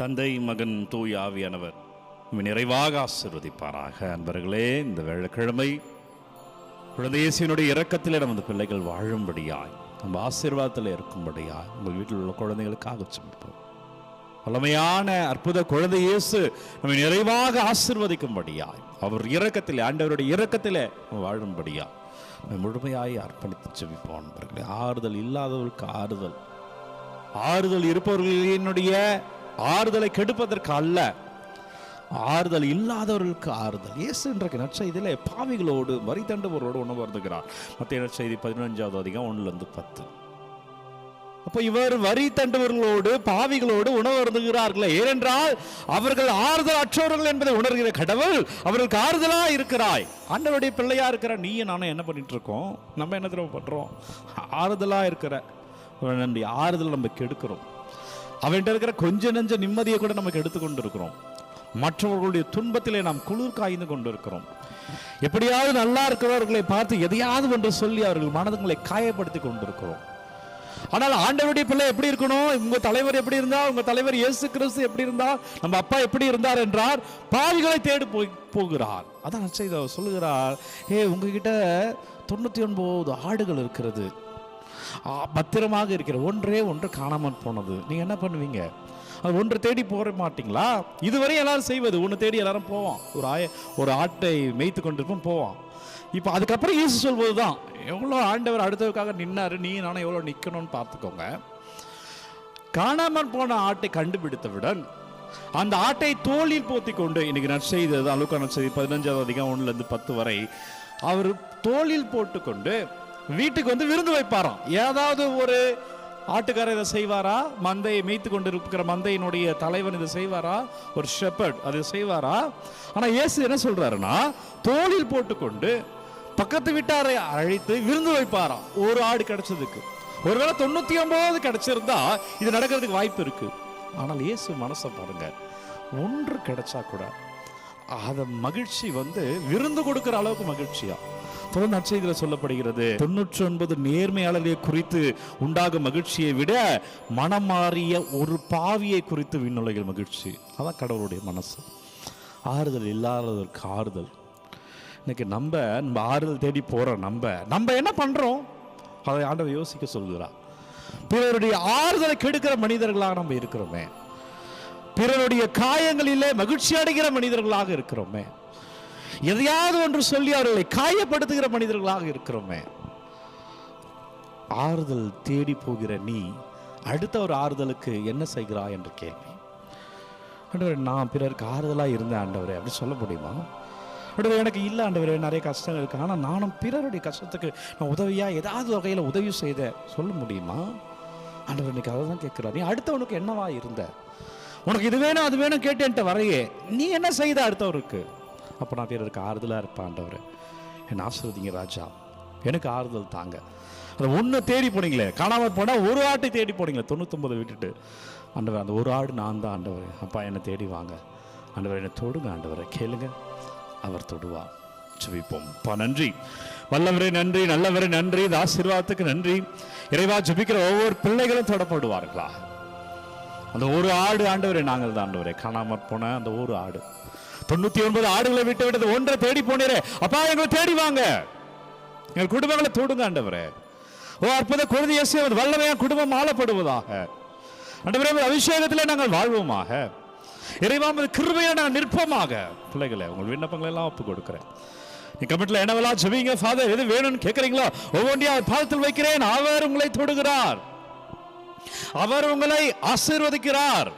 தந்தை, மகன், தூய ஆவியானவர் நிறைவாக ஆசீர்வதிப்பாராக. அன்பர்களே, இந்த வெள்ளிக்கிழமை குழந்தை இயேசுவினுடைய இரக்கத்திலே நமது பிள்ளைகள் வாழும்படியாய், நம்ம ஆசீர்வாதத்தில் இருக்கும்படியாய் உங்கள் வீட்டில் உள்ள குழந்தைகளுக்காக செபிப்போம். வல்லமையான அற்புத குழந்தை இயேசு நம்மை நிறைவாக ஆசீர்வதிக்கும்படியாய், அவர் இரக்கத்திலே, ஆண்டவருடைய இரக்கத்திலே வாழும்படியாய் நம்ம முழுமையாய் அர்ப்பணித்து செபிப்போம். அன்பர்களே, ஆறுதல் இல்லாதவர்களுக்கு ஆறுதல், ஆறுதல் இருப்பவர்களினுடைய ஆறுதலை கெடுப்பதற்கு அல்ல, ஆறுதல் இல்லாதவர்களுக்கு ஆறுதல். இயேசு இன்றைக்கு நற்செய்தியிலே பாவிகளோடு வரி தண்டுபவரோடு உணவு அருந்துகிறார். மத்திய நற்செய்தி 15வது அதிகாரம் 1-10. அப்போ இவர் வரி தண்டுபவர்களோடு பாவிகளோடு உணவு அருந்துகிறார்களே, ஏனென்றால் அவர்கள் ஆறுதல் அற்றவர்கள் என்பதை உணர்கிற கடவுள் அவர்களுக்கு ஆறுதலா இருக்கிறாய். ஆண்டவருடைய பிள்ளையா இருக்கிற நீயும் நானும் என்ன பண்ணிட்டு இருக்கோம்? நம்ம என்ன தெரியுமா பண்றோம்? ஆறுதலா இருக்கிற ஆறுதல் நம்ம கெடுக்கிறோம். அவன்கிட்ட இருக்கிற கொஞ்ச நெஞ்ச நிம்மதியை கூட நமக்கு எடுத்துக்கொண்டு இருக்கிறோம். மற்றவர்களுடைய துன்பத்திலே நாம் குளிர் காய்ந்து கொண்டு இருக்கிறோம். எப்படியாவது நல்லா இருக்கிறவர்களை பார்த்து எதையாவது ஒன்று சொல்லி அவர்கள் மனதுங்களை காயப்படுத்தி கொண்டிருக்கிறோம். ஆனால் ஆண்டவருடைய பிள்ளை எப்படி இருக்கணும்? உங்க தலைவர் எப்படி இருந்தா, உங்க தலைவர் இயேசு கிறிஸ்து எப்படி இருந்தா, நம்ம அப்பா எப்படி இருந்தார் என்றார், பாவிகளை தேடி போகிறார். அதான் சொல்லுகிறார், உங்ககிட்ட 99 ஆடுகள் இருக்கிறது, பத்திரமாக இருக்கிற ஒன்றே ஒன்று காணாமல் போனது. நீங்க என்ன பண்ணுவீங்க? அது ஒன்று தேடி போக மாட்டீங்களா? இதுவரை எல்லாரும் செய்வது ஒன்று தேடி எல்லாரும் போவோம். ஒரு ஆட்டை மேய்த்து கொண்டிருப்போம், போவோம். இப்போ அதுக்கப்புறம் இயேசு சொல்வதுதான், எவ்வளோ ஆண்டவர் அடுத்ததுக்காக நின்னாரு, நீ நானும் எவ்வளோ நிற்கணும்னு பார்த்துக்கோங்க. காணாமல் போன ஆட்டை கண்டுபிடித்தவுடன் அந்த ஆட்டை தோளில் போத்தி கொண்டு, இன்னைக்கு நற்செய்தி லூக்கா நற்செய்தி 15வது அதிகாரம் 1-10 வரை, அவர் தோளில் போட்டுக்கொண்டு வீட்டுக்கு வந்து விருந்து வைப்பாராம். ஏதாவது ஒரு ஆட்டுக்காரர் இதை செய்வாரா? மந்தையை மேய்த்து கொண்டு இருக்கிற மந்தையினுடைய தலைவன் இதை செய்வாரா? ஒரு ஷெப்பர்ட் அதை செய்வாரா? ஆனா இயேசு என்ன சொல்றாருன்னா, தோளில் போட்டுக்கொண்டு பக்கத்து வீட்டாரை அழைத்து விருந்து வைப்பாராம். ஒரு ஆடு கிடைச்சதுக்கு. ஒருவேளை 99 கிடைச்சிருந்தா இது நடக்கிறதுக்கு வாய்ப்பு இருக்கு. ஆனால் இயேசு மனசை பாருங்க, ஒன்று கிடைச்சா கூட அத மகிழ்ச்சி விருந்து கொடுக்கிற அளவுக்கு மகிழ்ச்சியா தொடர்ந்து நற்செய்தியில் சொல்லப்படுகிறது. 99 நேர்மையாளர்களை குறித்து உண்டாகும் மகிழ்ச்சியை விட மனம் மாறிய ஒரு பாவியை குறித்து விண்ணுலகில் மகிழ்ச்சி. அதான் கடவுளுடைய மனசு. ஆறுதல் இல்லாததற்கு ஆறுதல். இன்னைக்கு நம்ம ஆறுதல் தேடி போறோம். நம்ம என்ன பண்றோம்? அதை ஆண்டவர் யோசிக்க சொல்கிறார். பிறருடைய ஆறுதலை கெடுக்கிற மனிதர்களாக நம்ம இருக்கிறோமே, பிறருடைய காயங்களிலே மகிழ்ச்சி அடைகிற மனிதர்களாக இருக்கிறோமே, எதையாவது ஒன்று சொல்லி அவர்களை காயப்படுத்துகிற மனிதர்களாக இருக்கிறோமே. ஆறுதல் தேடி போகிற நீ அடுத்த ஒரு ஆறுதலுக்கு என்ன செய்கிறாய் என்ற கேள்வி. ஆண்டவரே, நான் பிறருக்கு ஆறுதலா இருந்தேன் ஆண்டவரே அப்படி சொல்ல முடியுமா? ஆண்டவரே, எனக்கு இல்லை ஆண்டவரே, நிறைய கஷ்டங்கள் இருக்கு, ஆனால் நானும் பிறருடைய கஷ்டத்துக்கு நான் உதவியா ஏதாவது வகையில் உதவி செய்த சொல்ல முடியுமா? ஆண்டவர் இன்னைக்கு அதை தான் கேட்கிறார். நீ அடுத்தவனுக்கு என்னவா இருந்த? உனக்கு இது வேணும் அது வேணும் கேட்டு வரையே நீ என்ன செய்த அடுத்தவருக்கு? அப்போ நான் பிறருக்கு ஆறுதலாக இருப்பேன். ஆண்டவர் என்னை ஆசீர்வதிங்க ராஜா, எனக்கு ஆறுதல் தாங்க. அதை ஒன்று தேடி போனீங்களே, காணாமல் போனால் ஒரு ஆட்டை தேடி போனீங்களே, 99 விட்டுட்டு. ஆண்டவர், அந்த ஒரு ஆடு நான் தான் ஆண்டவர். அப்பா என்னை தேடி வாங்க ஆண்டவர், என்னை தொடுங்க ஆண்டவரை, கேளுங்க, அவர் தொடுவார். ஜெபிப்போம். அப்பா நன்றி, வல்லவரே நன்றி, நல்லவரே நன்றி, இந்த ஆசீர்வாதத்துக்கு நன்றி. இறைவா, ஜெபிக்கிற ஒவ்வொரு பிள்ளைகளும் தொடப்படுவார்களா? அந்த ஒரு ஆடு ஆண்டவரே நாங்கள் தான் ஆண்டவரே. காணாமல் போன அந்த ஒரு ஆடு, 99 ஆடுகளை விட்டு விட்டது ஒன்றை தேடி போனீரே, அப்பா எங்களை தேடி வாங்க, எங்கள் குடும்பங்களை தொடுங்க ஆண்டவரே. ஓ அற்புத குழந்தை இயேசு, வல்லமையா குடும்பம் ஆளப்படுவதாக ஆண்டவரே. அபிஷேகத்திலே நாங்கள் வாழ்வோமாக. இறைவா, கிருபையில நாங்கள் நிற்போமாக. பிள்ளைகளை உங்கள் விண்ணப்பங்களை எல்லாம் ஒப்பு கொடுக்கிறேன். நீ கமெண்ட்ல என்னவெல்லாம் ஜெபிங்க ஃபாதர், எது வேணும்னு கேட்கறீங்களோ ஒவ்வொன்றையா பாதத்தில் வைக்கிறேன். அவர் உங்களை தொடுகிறார், அவர் உங்களை ஆசீர்வதிக்கிறார்.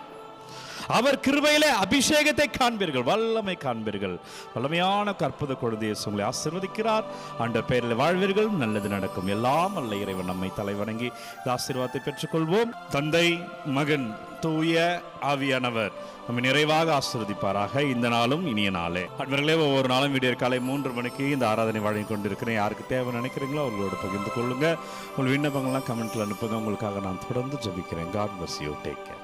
அவர் கிருபையிலே அபிஷேகத்தை காண்பீர்கள், வல்லமை காண்பீர்கள். வல்லமையான அற்புத குழந்தை இயேசு உங்களை ஆசீர்வதிக்கிறார். ஆண்டவர் பெயரில் வாழ்வீர்கள், நல்லது நடக்கும். எல்லாம் அல்ல இறைவன் நம்மை தலைவணங்கி இந்த ஆசீர்வாதத்தை பெற்றுக்கொள்வோம். தந்தை, மகன், தூய ஆவியானவர் நம்மை நிறைவாக ஆசீர்வதிப்பாராக. இந்த நாளும் இனிய நாளே. அன்பர்களே, ஒவ்வொரு நாளும் விடியற் காலை 3 மணிக்கு இந்த ஆராதனை வழங்கி கொண்டிருக்கிறேன். யாருக்கு தேவை நினைக்கிறீங்களோ அவர்களோடு பகிர்ந்து கொள்ளுங்க. உங்கள் விண்ணப்பங்கள்லாம் கமெண்ட்ல அனுப்புங்க. உங்களுக்காக நான் தொடர்ந்து ஜெபிக்கிறேன். God bless you. Take care.